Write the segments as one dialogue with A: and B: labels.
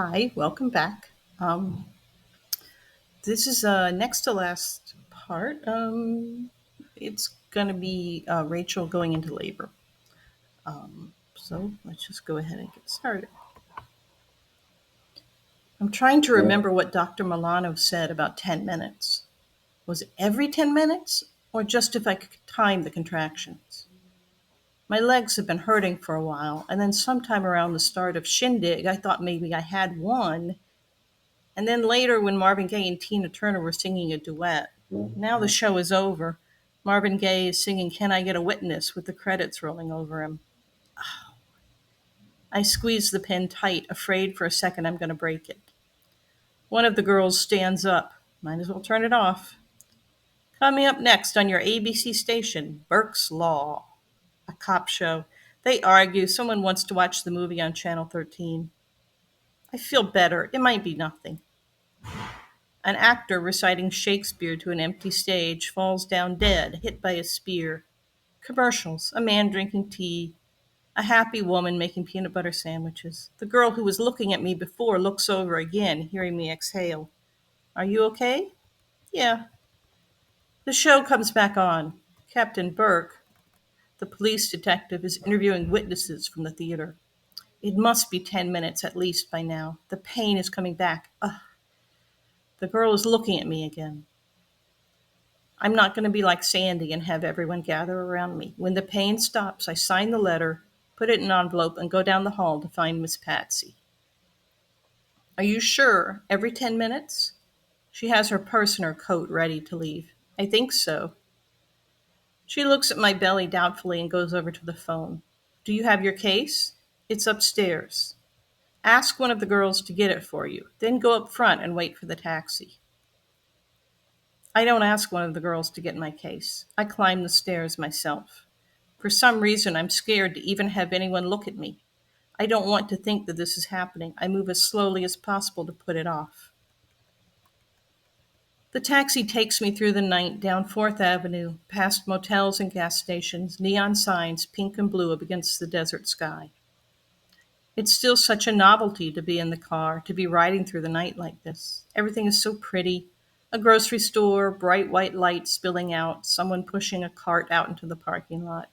A: Hi, welcome back. Um, this is next to last part. It's going to be Rachel going into labor. So let's just go ahead and get started. I'm trying to remember what Dr. Milano said about 10 minutes. Was it every 10 minutes or just if I could time the contractions? My legs have been hurting for a while, and then sometime around the start of Shindig, I thought maybe I had one. And then later, when Marvin Gaye and Tina Turner were singing a duet, now the show is over. Marvin Gaye is singing Can I Get a Witness with the credits rolling over him. I squeeze the pen tight, afraid for a second I'm going to break it. One of the girls stands up. Might as well turn it off. Coming up next on your ABC station, Burke's Law, a cop show. They argue someone wants to watch the movie on Channel 13. I feel better. It might be nothing. An actor reciting Shakespeare to an empty stage falls down dead, hit by a spear. Commercials, a man drinking tea, a happy woman making peanut butter sandwiches. The girl who was looking at me before looks over again, hearing me exhale. Are you okay? Yeah. The show comes back on. Captain Burke, the police detective, is interviewing witnesses from the theater. It must be 10 minutes at least by now. The pain is coming back. Ugh. The girl is looking at me again. I'm not going to be like Sandy and have everyone gather around me. When the pain stops, I sign the letter, put it in an envelope, and go down the hall to find Miss Patsy. Are you sure? Every 10 minutes? She has her purse and her coat ready to leave. I think so. She looks at my belly doubtfully and goes over to the phone. Do you have your case? It's upstairs. Ask one of the girls to get it for you. Then go up front and wait for the taxi. I don't ask one of the girls to get my case. I climb the stairs myself. For some reason, I'm scared to even have anyone look at me. I don't want to think that this is happening. I move as slowly as possible to put it off. The taxi takes me through the night down 4th Avenue, past motels and gas stations, neon signs pink and blue up against the desert sky. It's still such a novelty to be in the car, to be riding through the night like this. Everything is so pretty. A grocery store, bright white lights spilling out, someone pushing a cart out into the parking lot.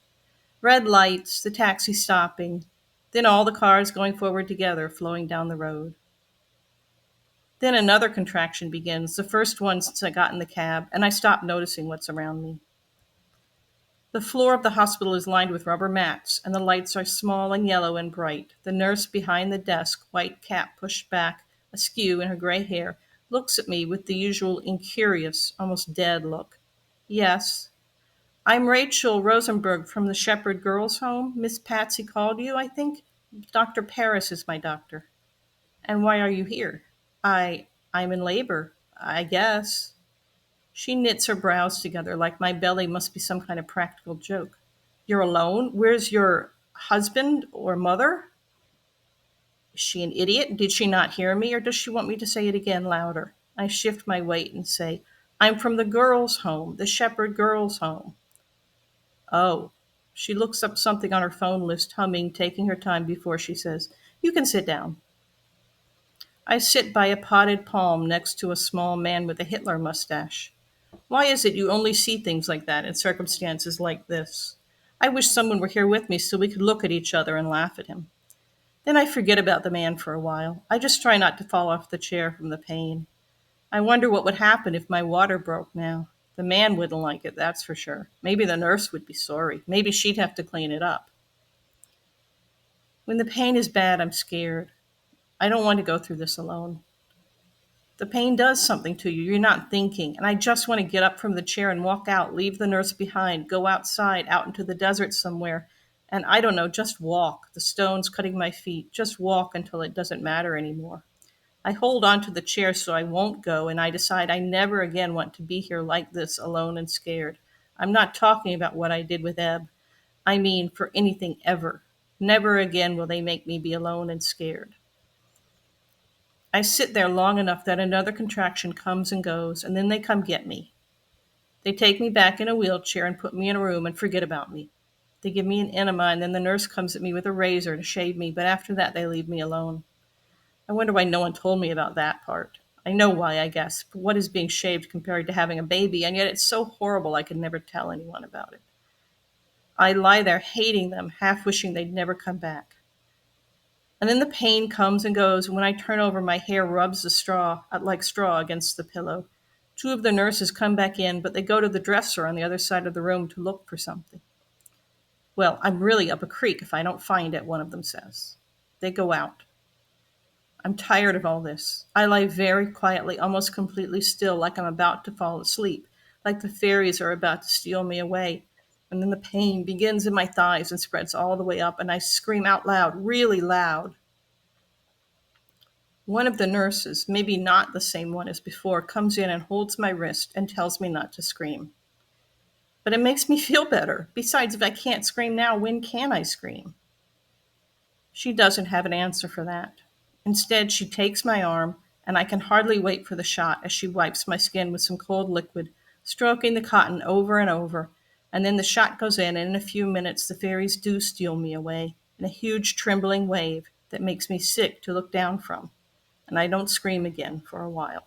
A: Red lights, the taxi stopping, then all the cars going forward together, flowing down the road. Then another contraction begins, the first one since I got in the cab, and I stop noticing what's around me. The floor of the hospital is lined with rubber mats, and the lights are small and yellow and bright. The nurse behind the desk, white cap pushed back, askew in her gray hair, looks at me with the usual incurious, almost dead look. Yes. I'm Rachel Rosenberg from the Shepherd Girls Home. Miss Patsy called you, I think. Dr. Paris is my doctor. And why are you here? I'm in labor, I guess. She knits her brows together like my belly must be some kind of practical joke. You're alone? Where's your husband or mother? Is she an idiot? Did she not hear me, or does she want me to say it again louder? I shift my weight and say, I'm from the girls' home, the Shepherd Girls' Home. Oh. She looks up something on her phone list, humming, taking her time before she says, You can sit down. I sit by a potted palm next to a small man with a Hitler mustache. Why is it you only see things like that in circumstances like this? I wish someone were here with me so we could look at each other and laugh at him. Then I forget about the man for a while. I just try not to fall off the chair from the pain. I wonder what would happen if my water broke now. The man wouldn't like it, that's for sure. Maybe the nurse would be sorry. Maybe she'd have to clean it up. When the pain is bad, I'm scared. I don't want to go through this alone. The pain does something to you. You're not thinking. And I just want to get up from the chair and walk out, leave the nurse behind, go outside, out into the desert somewhere. And I don't know, just walk. The stones cutting my feet. Just walk until it doesn't matter anymore. I hold on to the chair so I won't go, and I decide I never again want to be here like this, alone and scared. I'm not talking about what I did with Eb. I mean, for anything ever. Never again will they make me be alone and scared. I sit there long enough that another contraction comes and goes, and then they come get me. They take me back in a wheelchair and put me in a room and forget about me. They give me an enema, and then the nurse comes at me with a razor to shave me, but after that they leave me alone. I wonder why no one told me about that part. I know why, I guess, but what is being shaved compared to having a baby, and yet it's so horrible I could never tell anyone about it. I lie there hating them, half wishing they'd never come back. And then the pain comes and goes, and when I turn over, my hair rubs the straw like straw against the pillow. Two of the nurses come back in, but they go to the dresser on the other side of the room to look for something. Well, I'm really up a creek if I don't find it, one of them says. They go out. I'm tired of all this. I lie very quietly, almost completely still, like I'm about to fall asleep, like the fairies are about to steal me away. And then the pain begins in my thighs and spreads all the way up, and I scream out loud, really loud. One of the nurses, maybe not the same one as before, comes in and holds my wrist and tells me not to scream. But it makes me feel better. Besides, if I can't scream now, when can I scream? She doesn't have an answer for that. Instead, she takes my arm, and I can hardly wait for the shot as she wipes my skin with some cold liquid, stroking the cotton over and over. And then the shot goes in, and in a few minutes, the fairies do steal me away in a huge trembling wave that makes me sick to look down from. And I don't scream again for a while.